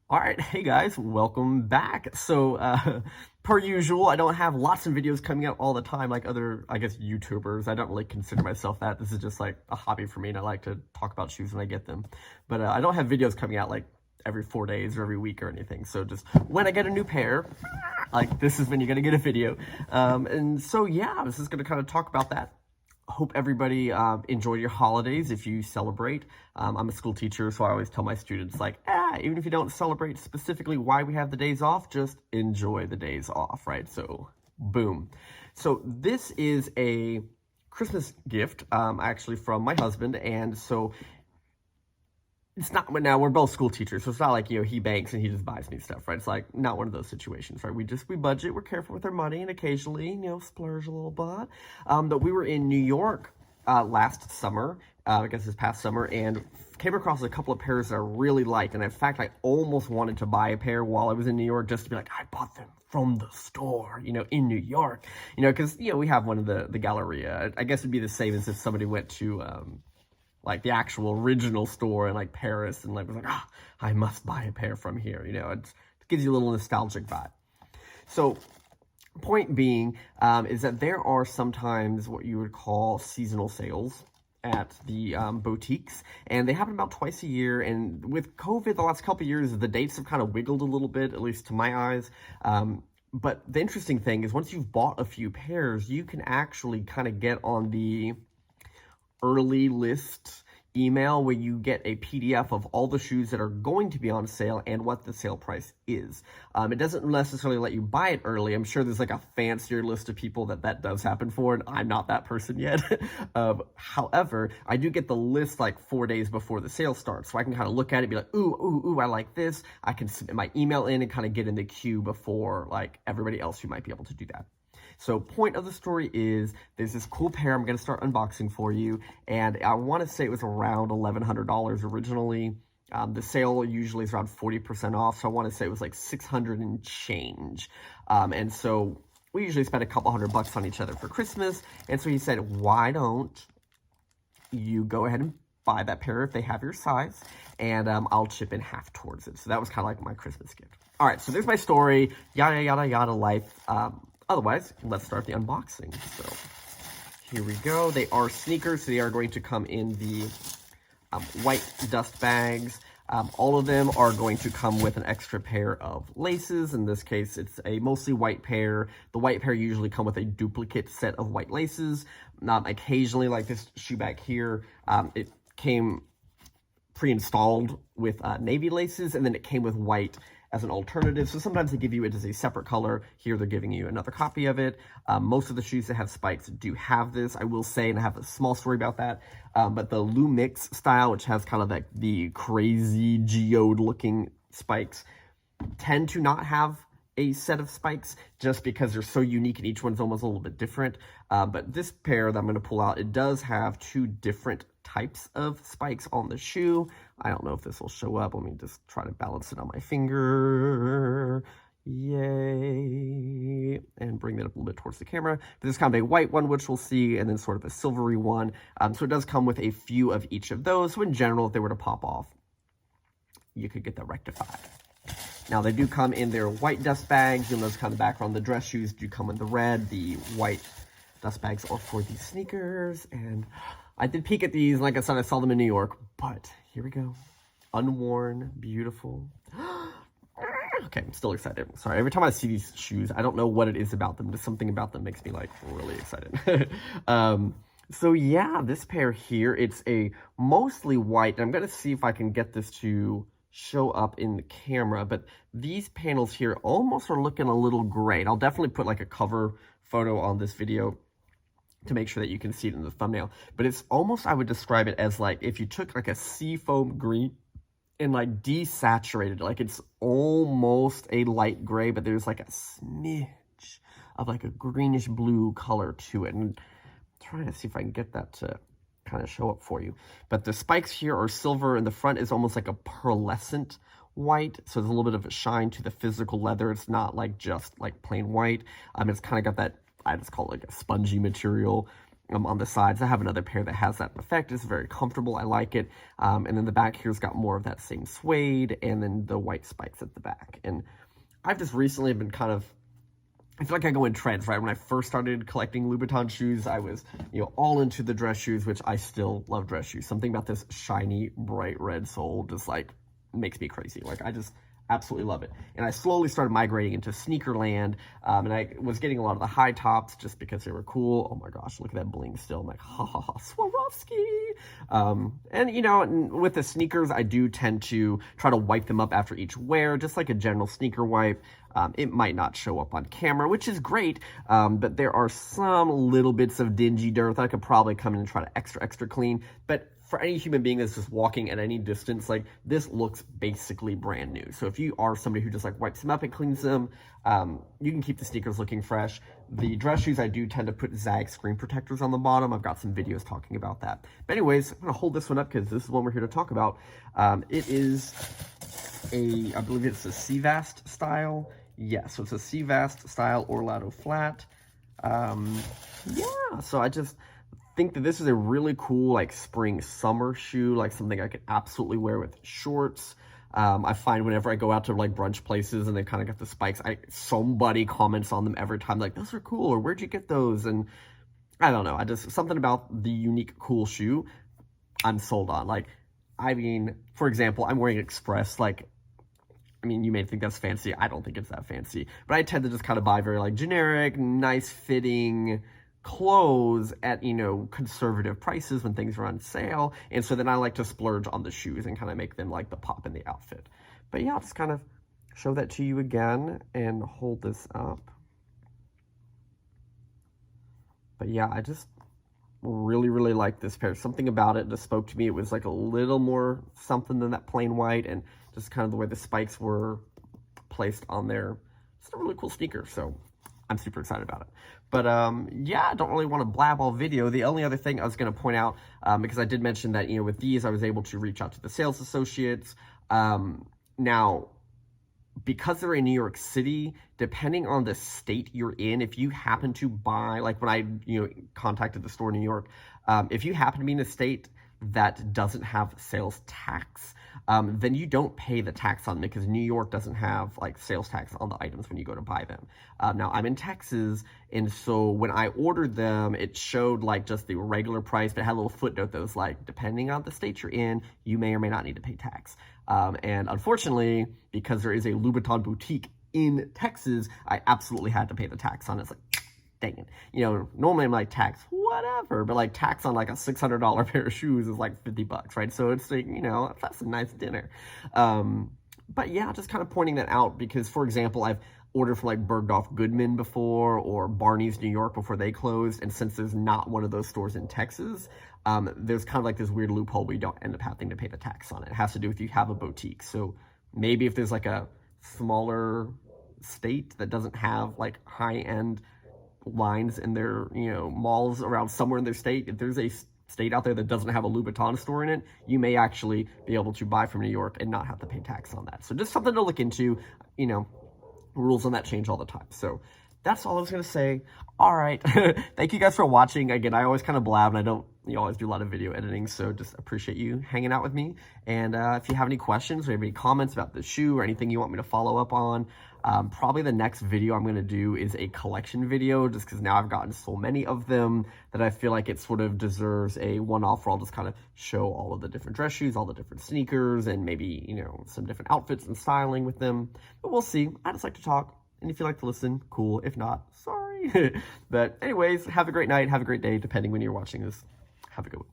All right, hey guys, welcome back. Per usual, I don't have lots of videos coming out all the time like other, I guess, YouTubers. I don't really consider myself that. This is just like a hobby for me, and I like to talk about shoes when I get them. But I don't have videos coming out like every 4 days or every week or anything. So just when I get a new pair, like this is when you're gonna get a video. Yeah, I was just gonna kind of talk about that. Hope everybody enjoyed your holidays if you celebrate. I'm a school teacher, so I always tell my students, like, even if you don't celebrate specifically why we have the days off, just enjoy the days off, right? So, boom. So, this is a Christmas gift, actually, from my husband, and so it's not, now we're both school teachers, so it's not like, he banks and he just buys me stuff, right? It's like not one of those situations, right? We budget, we're careful with our money, and occasionally, splurge a little bit. But we were in New York last summer, I guess this past summer, and came across a couple of pairs that I really liked. And in fact, I almost wanted to buy a pair while I was in New York just to be like, I bought them from the store, in New York, because, we have one of the Galleria. I guess it'd be the same as if somebody went to, like the actual original store in like Paris and like was like, I must buy a pair from here. It gives you a little nostalgic vibe. So point being is that there are sometimes what you would call seasonal sales at the boutiques, and they happen about twice a year. And with COVID the last couple of years, the dates have kind of wiggled a little bit, at least to my eyes. But the interesting thing is once you've bought a few pairs, you can actually kind of get on the early list email where you get a PDF of all the shoes that are going to be on sale and what the sale price is. It doesn't necessarily let you buy it early. I'm sure there's like a fancier list of people that does happen for, and I'm not that person yet. However, I do get the list like 4 days before the sale starts, so I can kind of look at it and be like, ooh, I like this. I can submit my email in and kind of get in the queue before like everybody else who might be able to do that. So point of the story is there's this cool pair I'm going to start unboxing for you, and I want to say it was around $1,100 originally. The sale usually is around 40% off, so I want to say it was like $600 and change. And so we usually spend a couple $100 on each other for Christmas, and so he said, why don't you go ahead and buy that pair if they have your size, and I'll chip in half towards it. So that was kind of like my Christmas gift. All right, so there's my story, yada, yada, yada life. Otherwise, let's start the unboxing. So here we go. They are sneakers, so they are going to come in the white dust bags. All of them are going to come with an extra pair of laces. In this case, it's a mostly white pair. The white pair usually come with a duplicate set of white laces. Occasionally, like this shoe bag here, it came pre-installed with navy laces, and then it came with white as an alternative. So sometimes they give you it as a separate color. Here they're giving you another copy of it. Most of the shoes that have spikes do have this. I will say, and I have a small story about that, but the Lumix style, which has kind of like the crazy geode looking spikes, tend to not have a set of spikes just because they're so unique and each one's almost a little bit different. But this pair that I'm going to pull out, it does have two different types of spikes on the shoe. I don't know if this will show up. Let me just try to balance it on my finger. Yay. And bring that up a little bit towards the camera. There's kind of a white one, which we'll see, and then sort of a silvery one. So it does come with a few of each of those. So in general, if they were to pop off, you could get that rectified. Now, they do come in their white dust bags. You'll notice kind of the background. The dress shoes do come in the red. The white dust bags are for the sneakers. And I did peek at these. Like I said, I saw them in New York. But here we go. Unworn, beautiful. Okay, I'm still excited. Sorry, every time I see these shoes, I don't know what it is about them. Just something about them makes me, like, really excited. So, yeah, this pair here, it's a mostly white. And I'm going to see if I can get this to show up in the camera, but these panels here almost are looking a little gray. And I'll definitely put like a cover photo on this video to make sure that you can see it in the thumbnail. But it's almost, I would describe it as like if you took like a seafoam green and like desaturated, like it's almost a light gray, but there's like a smidge of like a greenish blue color to it. And I'm trying to see if I can get that to kind of show up for you. But the spikes here are silver, and the front is almost like a pearlescent white, so there's a little bit of a shine to the physical leather. It's not like just like plain white. It's kind of got that, I just call it like a spongy material. on the sides. I have another pair that has that effect. It's very comfortable. I like it. And then the back here's got more of that same suede, and then the white spikes at the back. And I've just recently been kind of, I feel like I go in trends, right? When I first started collecting Louboutin shoes, I was, all into the dress shoes, which I still love dress shoes. Something about this shiny, bright red sole just, like, makes me crazy. Like, I just absolutely love it. And I slowly started migrating into sneaker land, and I was getting a lot of the high tops just because they were cool. Oh my gosh, look at that bling still. I'm like, ha ha ha, Swarovski. And with the sneakers, I do tend to try to wipe them up after each wear, just like a general sneaker wipe. It might not show up on camera, which is great, but there are some little bits of dingy dirt that I could probably come in and try to extra clean. But for any human being that's just walking at any distance, like, this looks basically brand new. So if you are somebody who just, like, wipes them up and cleans them, you can keep the sneakers looking fresh. The dress shoes, I do tend to put zag screen protectors on the bottom. I've got some videos talking about that. But anyways, I'm going to hold this one up because this is one we're here to talk about. It is I believe it's a Seavaste style. Yeah, so it's a Seavaste style Orlando flat. Yeah, so I just think that this is a really cool, like, spring summer shoe, like something I could absolutely wear with shorts. I find whenever I go out to, like, brunch places and they kind of got the spikes, somebody comments on them every time, like, those are cool, or where'd you get those? And I don't know, something about the unique cool shoe I'm sold on. Like, I mean, for example, I'm wearing Express, like, I mean, you may think that's fancy. I don't think it's that fancy. But I tend to just kind of buy very, like, generic, nice-fitting clothes at, conservative prices when things are on sale. And so then I like to splurge on the shoes and kind of make them, like, the pop in the outfit. But yeah, I'll just kind of show that to you again and hold this up. But yeah, I just really, really like this pair. Something about it just spoke to me. It was like a little more something than that plain white, and just kind of the way the spikes were placed on there. It's a really cool sneaker, so I'm super excited about it. But yeah, I don't really want to blab all video. The only other thing I was going to point out, because I did mention that, with these, I was able to reach out to the sales associates. Now, because they're in New York City, depending on the state you're in, if you happen to buy, like when I, contacted the store in New York, if you happen to be in a state that doesn't have sales tax, then you don't pay the tax on them because New York doesn't have, like, sales tax on the items when you go to buy them. Now, I'm in Texas, and so when I ordered them, it showed, like, just the regular price, but it had a little footnote that was like, depending on the state you're in, you may or may not need to pay tax. And unfortunately, because there is a Louboutin boutique in Texas, I absolutely had to pay the tax on it. It's like, dang it. Normally I'm like, tax, whatever, but, like, tax on, like, a $600 pair of shoes is like $50, right? So it's like, that's a nice dinner. But yeah, just kind of pointing that out because, for example, I've ordered from, like, Bergdorf Goodman before, or Barney's New York before they closed, and since there's not one of those stores in Texas, there's kind of like this weird loophole where you don't end up having to pay the tax on it. It has to do with you have a boutique. So maybe if there's, like, a smaller state that doesn't have, like, high-end lines in their, malls around somewhere in their state, if there's a state out there that doesn't have a Louboutin store in it, you may actually be able to buy from New York and not have to pay tax on that. So just something to look into. Rules on that change all the time. So that's all I was going to say. All right. Thank you guys for watching. Again, I always kind of blab, and I don't always do a lot of video editing, so just appreciate you hanging out with me. And if you have any questions or have any comments about the shoe or anything you want me to follow up on, probably the next video I'm going to do is a collection video, just because now I've gotten so many of them that I feel like it sort of deserves a one-off where I'll just kind of show all of the different dress shoes, all the different sneakers, and maybe, some different outfits and styling with them. But we'll see. I just like to talk, and if you like to listen, cool. If not, sorry. But anyways, have a great night, have a great day, depending when you're watching this. Have a good one.